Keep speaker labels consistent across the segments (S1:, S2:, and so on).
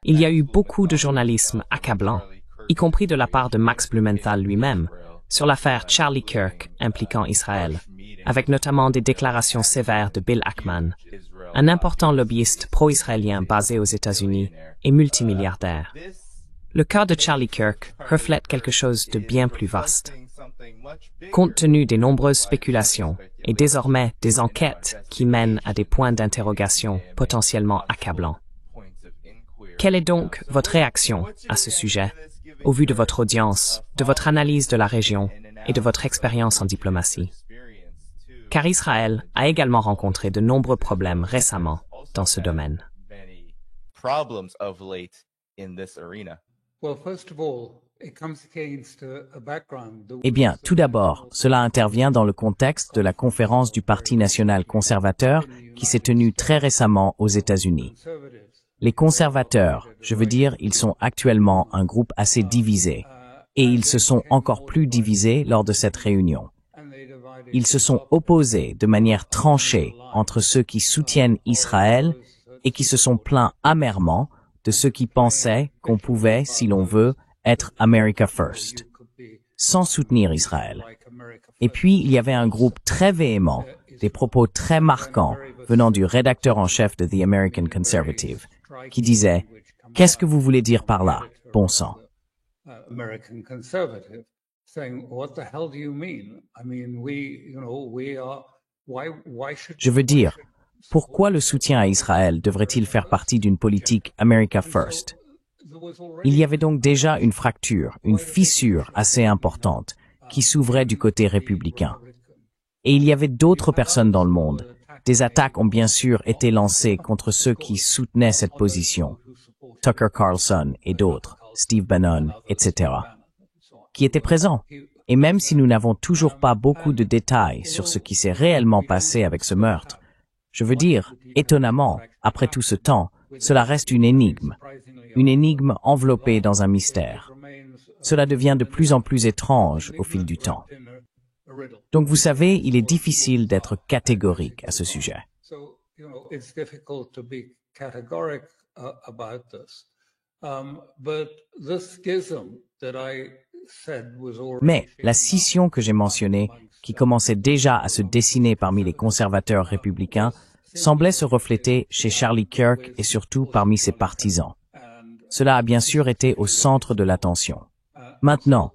S1: Il y a eu beaucoup de journalisme accablant, y compris de la part de Max Blumenthal lui-même, sur l'affaire Charlie Kirk impliquant Israël, avec notamment des déclarations sévères de Bill Ackman, un important lobbyiste pro-israélien basé aux États-Unis et multimilliardaire. Le cas de Charlie Kirk reflète quelque chose de bien plus vaste. Compte tenu des nombreuses spéculations et désormais des enquêtes qui mènent à des points d'interrogation potentiellement accablants. Quelle est donc votre réaction à ce sujet, au vu de votre audience, de votre analyse de la région et de votre expérience en diplomatie? Car Israël a également rencontré de nombreux problèmes récemment dans ce domaine.
S2: Eh bien, tout d'abord, cela intervient dans le contexte de la conférence du Parti national conservateur qui s'est tenue très récemment aux États-Unis. Les conservateurs, je veux dire, ils sont actuellement un groupe assez divisé, et ils se sont encore plus divisés lors de cette réunion. Ils se sont opposés de manière tranchée entre ceux qui soutiennent Israël et qui se sont plaints amèrement de ceux qui pensaient qu'on pouvait, si l'on veut, être America First, sans soutenir Israël. Et puis, il y avait un groupe très véhément, des propos très marquants venant du rédacteur en chef de The American Conservative, qui disait « Qu'est-ce que vous voulez dire par là, bon sang ?» Je veux dire, pourquoi le soutien à Israël devrait-il faire partie d'une politique America First? Il y avait donc déjà une fracture, une fissure assez importante qui s'ouvrait du côté républicain. Et il y avait d'autres personnes dans le monde. Des attaques ont bien sûr été lancées contre ceux qui soutenaient cette position, Tucker Carlson et d'autres, Steve Bannon, etc., qui étaient présents. Et même si nous n'avons toujours pas beaucoup de détails sur ce qui s'est réellement passé avec ce meurtre, je veux dire, étonnamment, après tout ce temps, cela reste une énigme enveloppée dans un mystère. Cela devient de plus en plus étrange au fil du temps. Donc vous savez, il est difficile d'être catégorique à ce sujet. Mais la scission que j'ai mentionnée, qui commençait déjà à se dessiner parmi les conservateurs républicains, semblait se refléter chez Charlie Kirk et surtout parmi ses partisans. Cela a bien sûr été au centre de l'attention. Maintenant,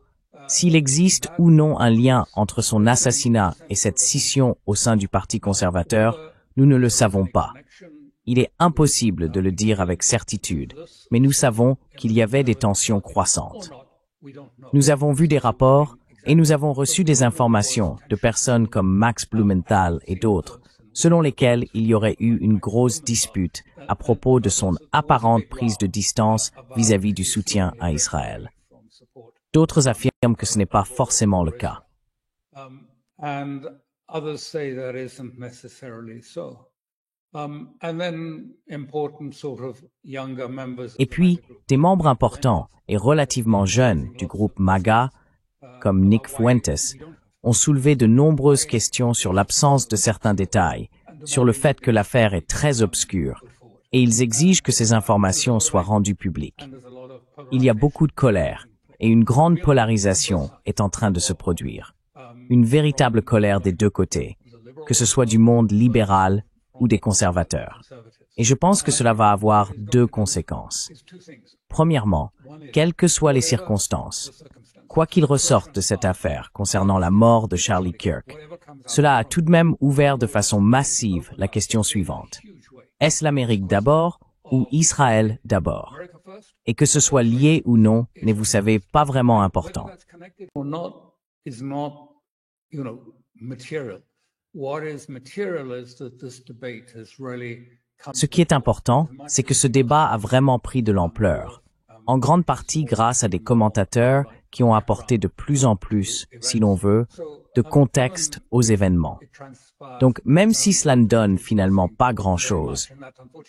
S2: s'il existe ou non un lien entre son assassinat et cette scission au sein du Parti conservateur, nous ne le savons pas. Il est impossible de le dire avec certitude, mais nous savons qu'il y avait des tensions croissantes. Nous avons vu des rapports et nous avons reçu des informations de personnes comme Max Blumenthal et d'autres, selon lesquelles il y aurait eu une grosse dispute à propos de son apparente prise de distance vis-à-vis du soutien à Israël. D'autres affirment que ce n'est pas forcément le cas. Et puis, des membres importants et relativement jeunes du groupe MAGA, comme Nick Fuentes, ont soulevé de nombreuses questions sur l'absence de certains détails, sur le fait que l'affaire est très obscure, et ils exigent que ces informations soient rendues publiques. Il y a beaucoup de colère, et une grande polarisation est en train de se produire. Une véritable colère des deux côtés, que ce soit du monde libéral ou des conservateurs. Et je pense que cela va avoir deux conséquences. Premièrement, quelles que soient les circonstances, quoi qu'il ressorte de cette affaire concernant la mort de Charlie Kirk, cela a tout de même ouvert de façon massive la question suivante. Est-ce l'Amérique d'abord ou Israël d'abord? Et que ce soit lié ou non n'est, vous savez, pas vraiment important. Ce qui est important, c'est que ce débat a vraiment pris de l'ampleur, en grande partie grâce à des commentateurs qui ont apporté de plus en plus, si l'on veut, de contexte aux événements. Donc, même si cela ne donne finalement pas grand-chose,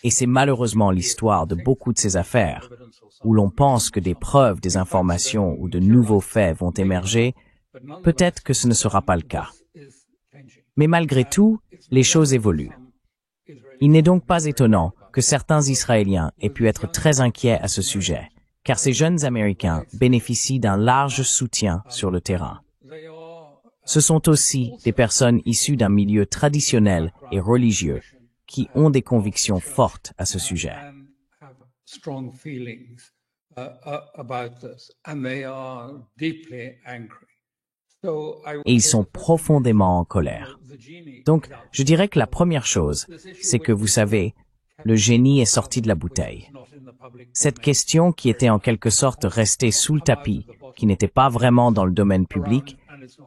S2: et c'est malheureusement l'histoire de beaucoup de ces affaires, où l'on pense que des preuves, des informations ou de nouveaux faits vont émerger, peut-être que ce ne sera pas le cas. Mais malgré tout, les choses évoluent. Il n'est donc pas étonnant que certains Israéliens aient pu être très inquiets à ce sujet, car ces jeunes Américains bénéficient d'un large soutien sur le terrain. Ce sont aussi des personnes issues d'un milieu traditionnel et religieux qui ont des convictions fortes à ce sujet. Et ils sont profondément en colère. Donc, je dirais que la première chose, c'est que vous savez, le génie est sorti de la bouteille. Cette question qui était en quelque sorte restée sous le tapis, qui n'était pas vraiment dans le domaine public,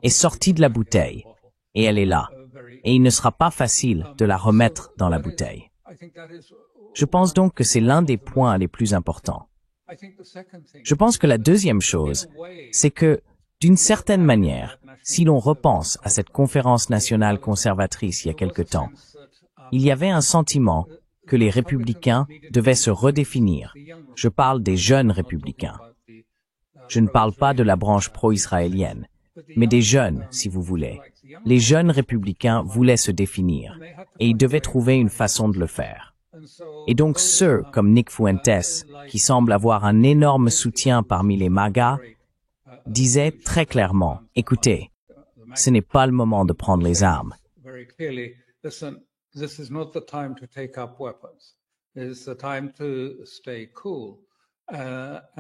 S2: est sortie de la bouteille, et elle est là. Et il ne sera pas facile de la remettre dans la bouteille. Je pense donc que c'est l'un des points les plus importants. Je pense que la deuxième chose, c'est que, d'une certaine manière, si l'on repense à cette conférence nationale conservatrice il y a quelque temps, il y avait un sentiment que les républicains devaient se redéfinir. Je parle des jeunes républicains. Je ne parle pas de la branche pro-israélienne, mais des jeunes, si vous voulez. Les jeunes républicains voulaient se définir, et ils devaient trouver une façon de le faire. Et donc ceux comme Nick Fuentes, qui semblent avoir un énorme soutien parmi les MAGA, disaient très clairement, écoutez, ce n'est pas le moment de prendre les armes.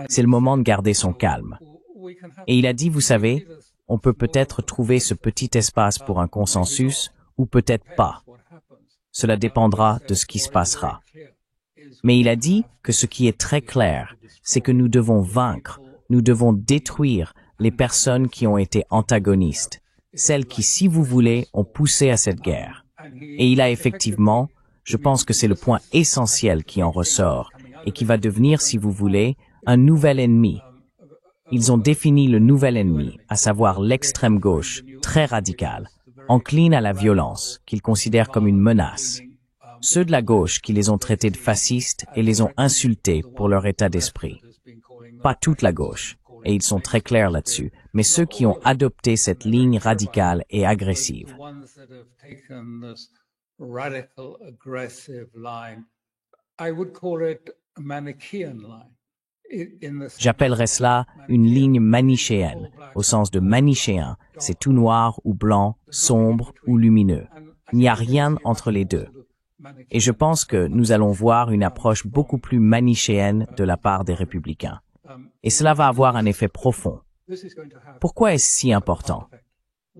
S2: C'est le moment de garder son calme. Et il a dit, vous savez, on peut peut-être trouver ce petit espace pour un consensus, ou peut-être pas. Cela dépendra de ce qui se passera. Mais il a dit que ce qui est très clair, c'est que nous devons vaincre, nous devons détruire les personnes qui ont été antagonistes, celles qui, si vous voulez, ont poussé à cette guerre. Et il a effectivement, je pense que c'est le point essentiel qui en ressort, et qui va devenir, si vous voulez, un nouvel ennemi. Ils ont défini le nouvel ennemi, à savoir l'extrême gauche, très radicale, encline à la violence, qu'ils considèrent comme une menace. Ceux de la gauche qui les ont traités de fascistes et les ont insultés pour leur état d'esprit. Pas toute la gauche, et ils sont très clairs là-dessus, mais ceux qui ont adopté cette ligne radicale et agressive. J'appellerais cela une ligne manichéenne, au sens de manichéen, c'est tout noir ou blanc, sombre ou lumineux. Il n'y a rien entre les deux. Et je pense que nous allons voir une approche beaucoup plus manichéenne de la part des républicains. Et cela va avoir un effet profond. Pourquoi est-ce si important?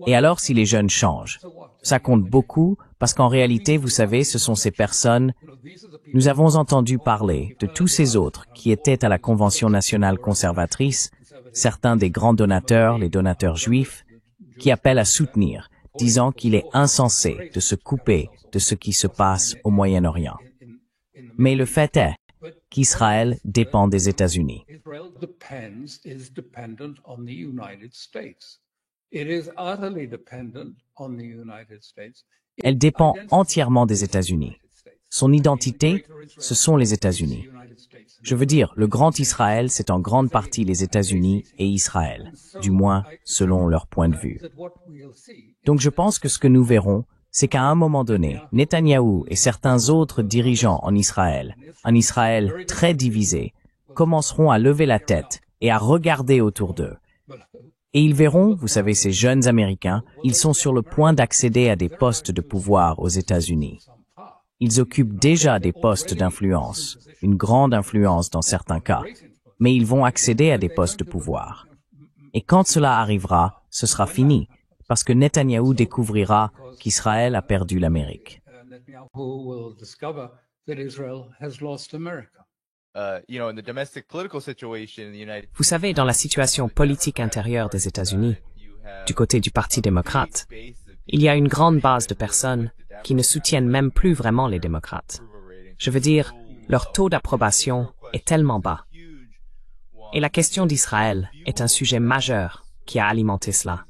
S2: Et alors si les jeunes changent? Ça compte beaucoup parce qu'en réalité, vous savez, ce sont ces personnes. Nous avons entendu parler de tous ces autres qui étaient à la Convention nationale conservatrice, certains des grands donateurs, les donateurs juifs, qui appellent à soutenir, disant qu'il est insensé de se couper de ce qui se passe au Moyen-Orient. Mais le fait est qu'Israël dépend des États-Unis. Elle dépend entièrement des États-Unis. Son identité, ce sont les États-Unis. Je veux dire, le grand Israël, c'est en grande partie les États-Unis et Israël, du moins selon leur point de vue. Donc je pense que ce que nous verrons, c'est qu'à un moment donné, Netanyahou et certains autres dirigeants en Israël, un Israël très divisé, commenceront à lever la tête et à regarder autour d'eux. Et ils verront, vous savez, ces jeunes Américains, ils sont sur le point d'accéder à des postes de pouvoir aux États-Unis. Ils occupent déjà des postes d'influence, une grande influence dans certains cas, mais ils vont accéder à des postes de pouvoir. Et quand cela arrivera, ce sera fini, parce que Netanyahou découvrira qu'Israël a perdu l'Amérique.
S1: Vous savez, dans la situation politique intérieure des États-Unis, du côté du Parti démocrate, il y a une grande base de personnes qui ne soutiennent même plus vraiment les démocrates. Je veux dire, leur taux d'approbation est tellement bas. Et la question d'Israël est un sujet majeur qui a alimenté cela.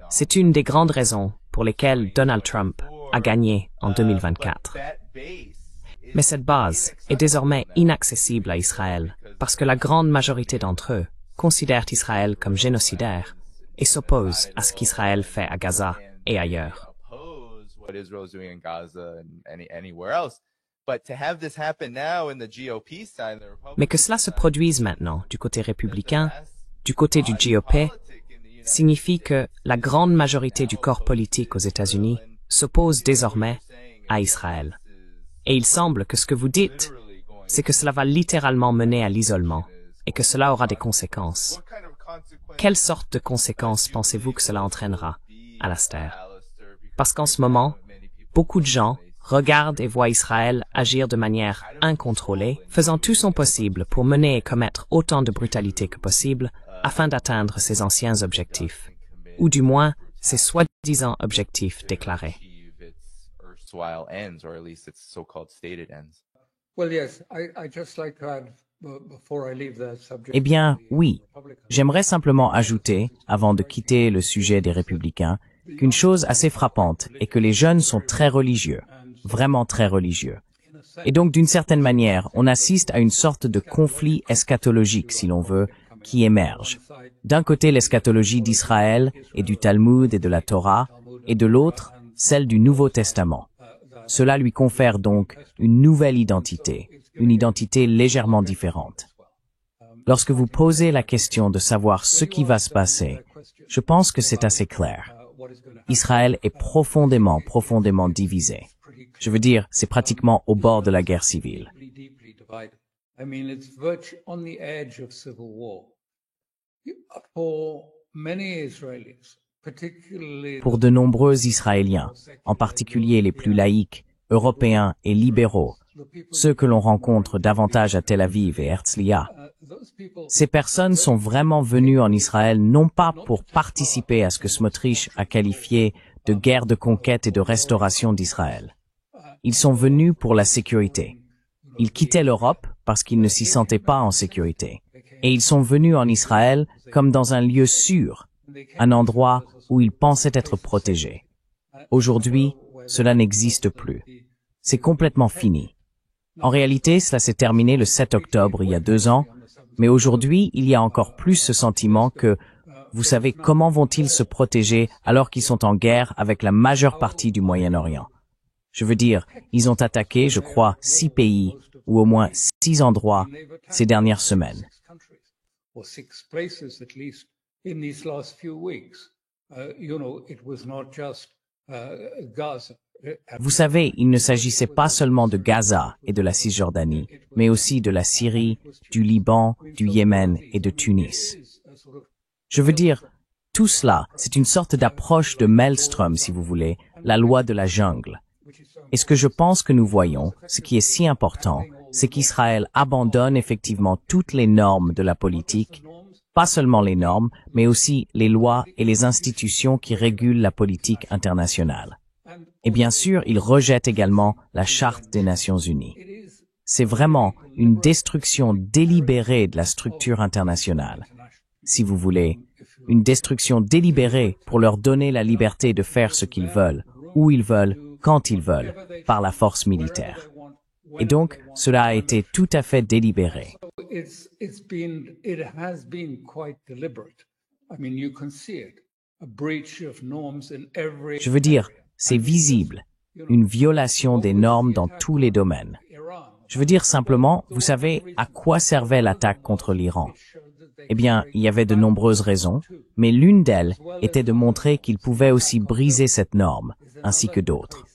S1: C'est une des grandes raisons pour lesquelles Donald Trump a gagné en 2024. Mais cette base est désormais inaccessible à Israël parce que la grande majorité d'entre eux considèrent Israël comme génocidaire et s'opposent à ce qu'Israël fait à Gaza et ailleurs. Mais que cela se produise maintenant du côté républicain, du côté du GOP, signifie que la grande majorité du corps politique aux États-Unis s'oppose désormais à Israël. Et il semble que ce que vous dites, c'est que cela va littéralement mener à l'isolement et que cela aura des conséquences. Quelle sorte de conséquences pensez-vous que cela entraînera, Alastair? Parce qu'en ce moment, beaucoup de gens regardent et voient Israël agir de manière incontrôlée, faisant tout son possible pour mener et commettre autant de brutalité que possible afin d'atteindre ses anciens objectifs, ou du moins ses soi-disant objectifs déclarés.
S2: Eh bien, oui. J'aimerais simplement ajouter, avant de quitter le sujet des républicains, qu'une chose assez frappante est que les jeunes sont très religieux, vraiment très religieux. Et donc, d'une certaine manière, on assiste à une sorte de conflit eschatologique, si l'on veut, qui émerge. D'un côté, l'eschatologie d'Israël et du Talmud et de la Torah, et de l'autre, celle du Nouveau Testament. Cela lui confère donc une nouvelle identité, une identité légèrement différente. Lorsque vous posez la question de savoir ce qui va se passer, je pense que c'est assez clair. Israël est profondément, profondément divisé. Je veux dire, c'est pratiquement au bord de la guerre civile. Pour de nombreux Israéliens, en particulier les plus laïcs, européens et libéraux, ceux que l'on rencontre davantage à Tel Aviv et Herzliya, ces personnes sont vraiment venues en Israël non pas pour participer à ce que Smotrich a qualifié de guerre de conquête et de restauration d'Israël. Ils sont venus pour la sécurité. Ils quittaient l'Europe parce qu'ils ne s'y sentaient pas en sécurité. Et ils sont venus en Israël comme dans un lieu sûr, un endroit où ils pensaient être protégés. Aujourd'hui, cela n'existe plus. C'est complètement fini. En réalité, cela s'est terminé le 7 octobre il y a 2 ans, mais aujourd'hui, il y a encore plus ce sentiment que, vous savez, comment vont-ils se protéger alors qu'ils sont en guerre avec la majeure partie du Moyen-Orient? Je veux dire, ils ont attaqué, je crois, 6 pays, ou au moins 6 endroits, ces dernières semaines. Vous savez, il ne s'agissait pas seulement de Gaza et de la Cisjordanie, mais aussi de la Syrie, du Liban, du Yémen et de Tunis. Je veux dire, tout cela, c'est une sorte d'approche de Maelstrom, si vous voulez, la loi de la jungle. Et ce que je pense que nous voyons, ce qui est si important, c'est qu'Israël abandonne effectivement toutes les normes de la politique, pas seulement les normes, mais aussi les lois et les institutions qui régulent la politique internationale. Et bien sûr, il rejette également la Charte des Nations Unies. C'est vraiment une destruction délibérée de la structure internationale. Si vous voulez, une destruction délibérée pour leur donner la liberté de faire ce qu'ils veulent, où ils veulent, quand ils veulent, par la force militaire. Et donc, cela a été tout à fait délibéré. Je veux dire, c'est visible, une violation des normes dans tous les domaines. Je veux dire simplement, vous savez, à quoi servait l'attaque contre l'Iran? Eh bien, il y avait de nombreuses raisons, mais l'une d'elles était de montrer qu'ils pouvaient aussi briser cette norme, ainsi que d'autres.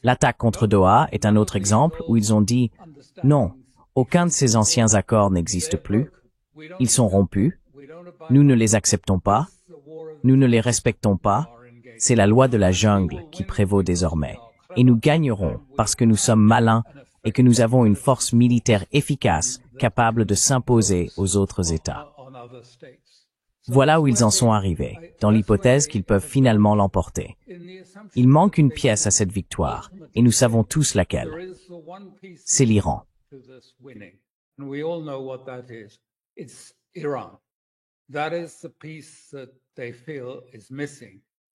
S2: L'attaque contre Doha est un autre exemple où ils ont dit « Non, aucun de ces anciens accords n'existe plus, ils sont rompus, nous ne les acceptons pas, nous ne les respectons pas, c'est la loi de la jungle qui prévaut désormais, et nous gagnerons parce que nous sommes malins et que nous avons une force militaire efficace capable de s'imposer aux autres États. » Voilà où ils en sont arrivés, dans l'hypothèse qu'ils peuvent finalement l'emporter. Il manque une pièce à cette victoire, et nous savons tous laquelle. C'est l'Iran.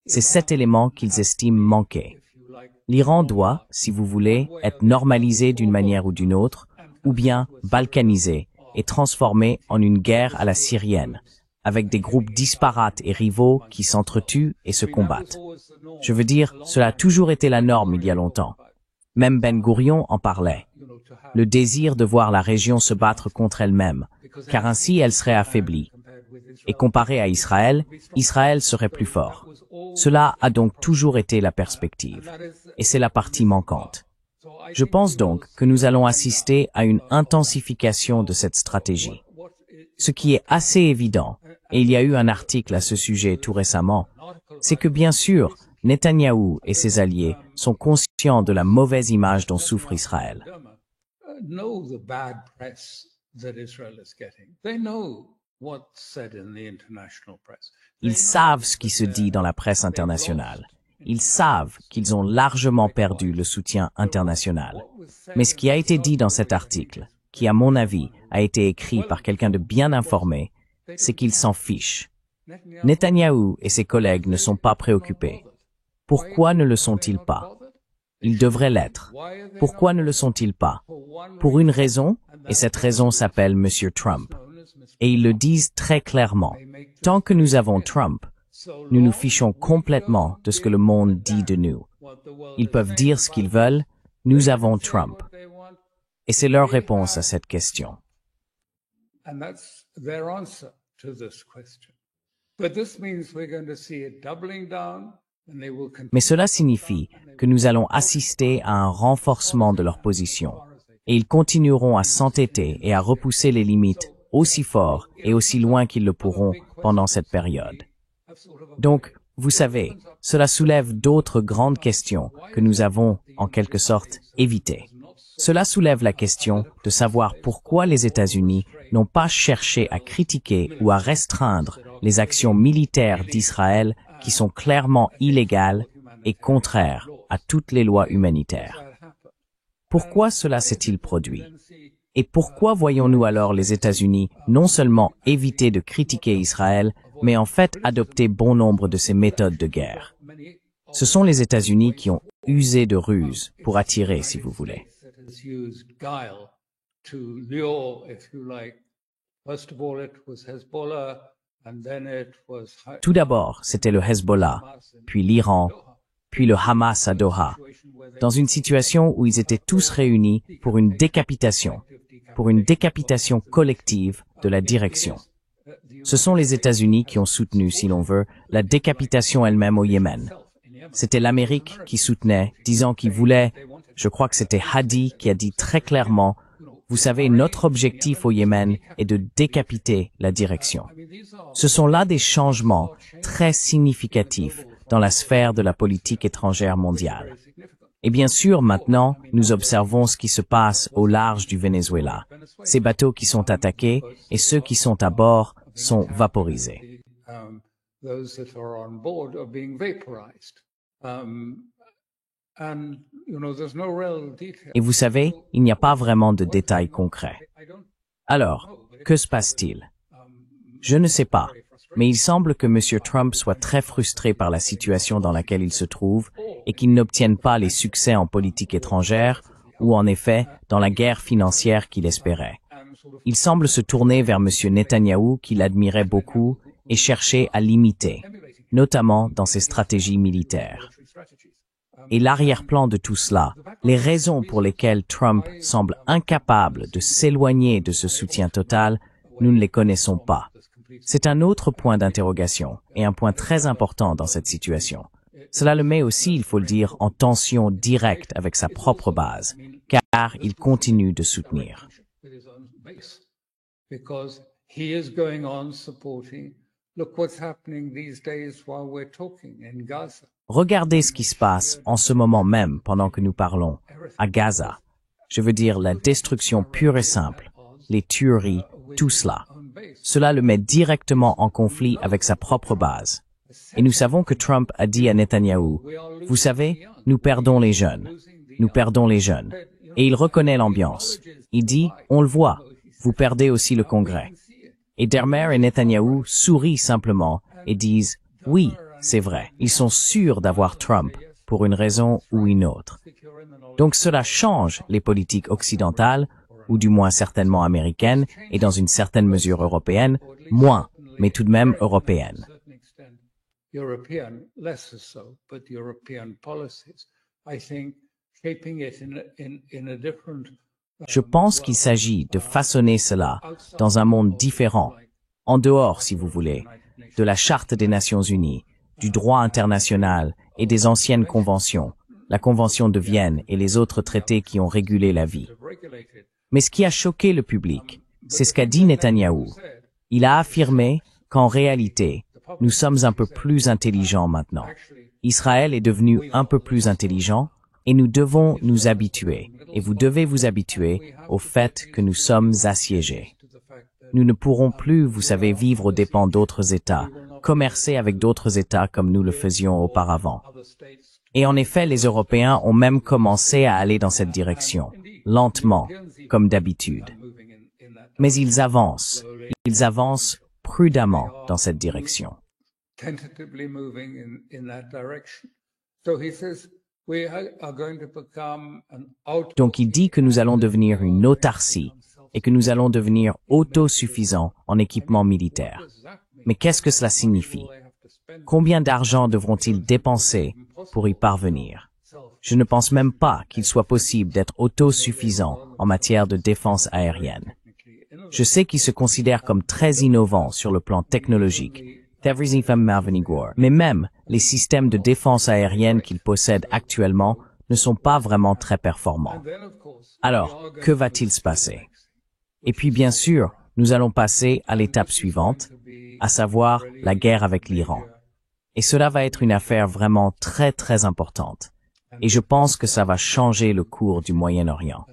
S2: C'est cet élément qu'ils estiment manquer. L'Iran doit, si vous voulez, être normalisé d'une manière ou d'une autre, ou bien balkanisé et transformé en une guerre à la syrienne, avec des groupes disparates et rivaux qui s'entretuent et se combattent. Je veux dire, cela a toujours été la norme il y a longtemps. Même Ben Gourion en parlait. Le désir de voir la région se battre contre elle-même, car ainsi elle serait affaiblie. Et comparé à Israël, Israël serait plus fort. Cela a donc toujours été la perspective. Et c'est la partie manquante. Je pense donc que nous allons assister à une intensification de cette stratégie. Ce qui est assez évident, et il y a eu un article à ce sujet tout récemment, c'est que bien sûr, Netanyahou et ses alliés sont conscients de la mauvaise image dont souffre Israël. Ils savent ce qui se dit dans la presse internationale. Ils savent qu'ils ont largement perdu le soutien international. Mais ce qui a été dit dans cet article, qui à mon avis a été écrit par quelqu'un de bien informé, c'est qu'ils s'en fichent. Netanyahou et ses collègues ne sont pas préoccupés. Pourquoi ne le sont-ils pas? Ils devraient l'être. Pourquoi ne le sont-ils pas? Pour une raison, et cette raison s'appelle M. Trump. Et ils le disent très clairement. Tant que nous avons Trump, nous nous fichons complètement de ce que le monde dit de nous. Ils peuvent dire ce qu'ils veulent, nous avons Trump. Et c'est leur réponse à cette question. Mais cela signifie que nous allons assister à un renforcement de leur position, et ils continueront à s'entêter et à repousser les limites aussi fort et aussi loin qu'ils le pourront pendant cette période. Donc, vous savez, cela soulève d'autres grandes questions que nous avons, en quelque sorte, évitées. Cela soulève la question de savoir pourquoi les États-Unis n'ont pas cherché à critiquer ou à restreindre les actions militaires d'Israël qui sont clairement illégales et contraires à toutes les lois humanitaires. Pourquoi cela s'est-il produit? Et pourquoi voyons-nous alors les États-Unis non seulement éviter de critiquer Israël, mais en fait adopter bon nombre de ces méthodes de guerre? Ce sont les États-Unis qui ont usé de ruses pour attirer, si vous voulez. Tout d'abord, c'était le Hezbollah, puis l'Iran, puis le Hamas à Doha, dans une situation où ils étaient tous réunis pour une décapitation collective de la direction. Ce sont les États-Unis qui ont soutenu, si l'on veut, la décapitation elle-même au Yémen. C'était l'Amérique qui soutenait, disant qu'il voulait, je crois que c'était Hadi qui a dit très clairement, vous savez, notre objectif au Yémen est de décapiter la direction. Ce sont là des changements très significatifs dans la sphère de la politique étrangère mondiale. Et bien sûr, maintenant, nous observons ce qui se passe au large du Venezuela. Ces bateaux qui sont attaqués et ceux qui sont à bord sont vaporisés. Et vous savez, il n'y a pas vraiment de détails concrets. Alors, que se passe-t-il? Je ne sais pas, mais il semble que M. Trump soit très frustré par la situation dans laquelle il se trouve et qu'il n'obtienne pas les succès en politique étrangère ou en effet dans la guerre financière qu'il espérait. Il semble se tourner vers M. Netanyahou qu'il admirait beaucoup et chercher à l'imiter, notamment dans ses stratégies militaires. Et l'arrière-plan de tout cela, les raisons pour lesquelles Trump semble incapable de s'éloigner de ce soutien total, nous ne les connaissons pas. C'est un autre point d'interrogation et un point très important dans cette situation. Cela le met aussi, il faut le dire, en tension directe avec sa propre base, car il continue de soutenir. Regardez ce qui se passe en ce moment même pendant que nous parlons, à Gaza. Je veux dire la destruction pure et simple, les tueries, tout cela. Cela le met directement en conflit avec sa propre base. Et nous savons que Trump a dit à Netanyahou, « Vous savez, nous perdons les jeunes. Nous perdons les jeunes. » Et il reconnaît l'ambiance. Il dit, « On le voit, vous perdez aussi le Congrès. » Et Dermer et Netanyahou sourient simplement et disent, « Oui, c'est vrai, ils sont sûrs d'avoir Trump pour une raison ou une autre. » Donc cela change les politiques occidentales, ou du moins certainement américaines, et dans une certaine mesure européenne, moins, mais tout de même européennes. Je pense qu'il s'agit de façonner cela dans un monde différent, en dehors, si vous voulez, de la Charte des Nations Unies, du droit international et des anciennes conventions, la Convention de Vienne et les autres traités qui ont régulé la vie. Mais ce qui a choqué le public, c'est ce qu'a dit Netanyahou. Il a affirmé qu'en réalité, nous sommes un peu plus intelligents maintenant. Israël est devenu un peu plus intelligent et nous devons nous habituer, et vous devez vous habituer au fait que nous sommes assiégés. Nous ne pourrons plus, vous savez, vivre aux dépens d'autres États, commercer avec d'autres États comme nous le faisions auparavant. Et en effet, les Européens ont même commencé à aller dans cette direction, lentement, comme d'habitude. Mais ils avancent prudemment dans cette direction. Donc il dit que nous allons devenir une autarcie et que nous allons devenir autosuffisants en équipement militaire. Mais qu'est-ce que cela signifie? Combien d'argent devront-ils dépenser pour y parvenir? Je ne pense même pas qu'il soit possible d'être autosuffisant en matière de défense aérienne. Je sais qu'ils se considèrent comme très innovants sur le plan technologique, mais même les systèmes de défense aérienne qu'ils possèdent actuellement ne sont pas vraiment très performants. Alors, que va-t-il se passer? Et puis bien sûr, nous allons passer à l'étape suivante, à savoir la guerre avec l'Iran. Et cela va être une affaire vraiment très très importante. Et je pense que ça va changer le cours du Moyen-Orient.